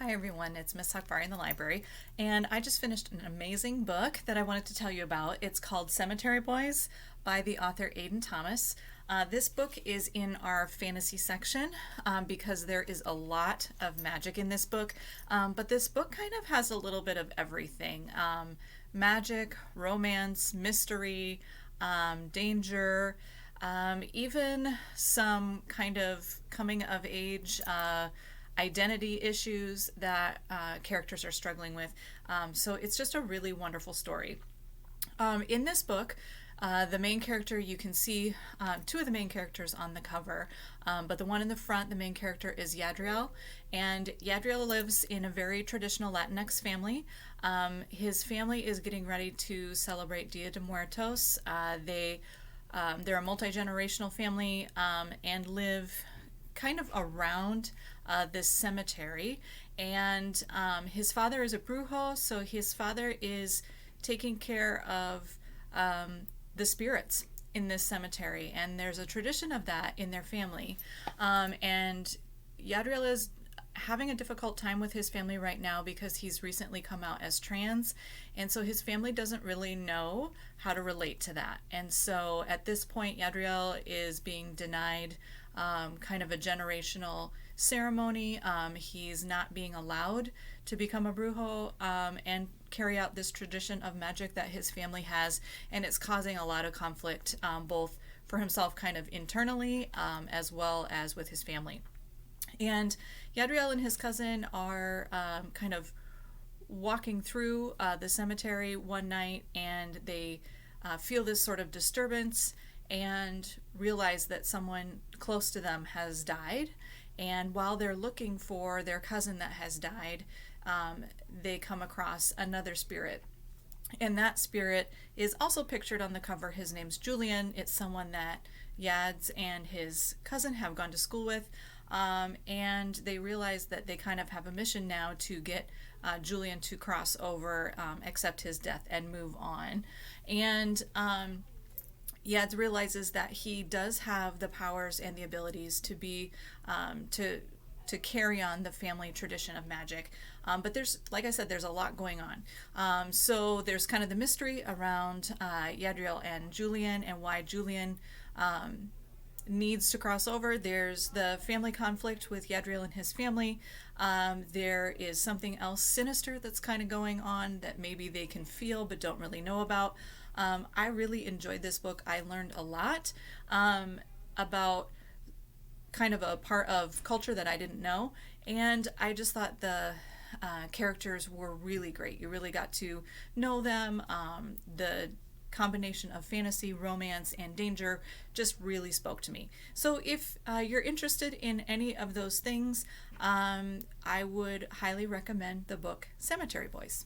Hi everyone, it's Miss Sakvari in the library, and I just finished an amazing book that I wanted to tell you about. It's called Cemetery Boys by the author Aiden Thomas. This book is in our fantasy section because there is a lot of magic in this book, but this book kind of has a little bit of everything. Magic, romance, mystery, danger, even some kind of coming of age identity issues that characters are struggling with. So it's just a really wonderful story. In this book, the main character, you can see two of the main characters on the cover, but the one in the front, the main character is Yadriel, and Yadriel lives in a very traditional Latinx family. His family is getting ready to celebrate Dia de Muertos. They're a multi-generational family and live kind of around this cemetery. And his father is a brujo, so his father is taking care of the spirits in this cemetery. And there's a tradition of that in their family. And Yadriel is having a difficult time with his family right now because he's recently come out as trans, and so his family doesn't really know how to relate to that. And so at this point, Yadriel is being denied kind of a generational ceremony. He's not being allowed to become a brujo and carry out this tradition of magic that his family has, and it's causing a lot of conflict both for himself kind of internally as well as with his family. And Yadriel and his cousin are kind of walking through the cemetery one night, and they feel this sort of disturbance and realize that someone close to them has died. And while they're looking for their cousin that has died, they come across another spirit. And that spirit is also pictured on the cover. His name's Julian. It's someone that Yads and his cousin have gone to school with. And they realize that they kind of have a mission now to get Julian to cross over, accept his death, and move on. And Yads realizes that he does have the powers and the abilities to be to carry on the family tradition of magic. But there's, like I said, there's a lot going on. So there's kind of the mystery around Yadriel and Julian and why Julian needs to cross over. There's the family conflict with Yadriel and his family. There is something else sinister that's kind of going on that maybe they can feel but don't really know about. I really enjoyed this book. I learned a lot about kind of a part of culture that I didn't know, and I just thought the characters were really great. You really got to know them. The combination of fantasy, romance, and danger just really spoke to me. So if you're interested in any of those things, I would highly recommend the book Cemetery Boys.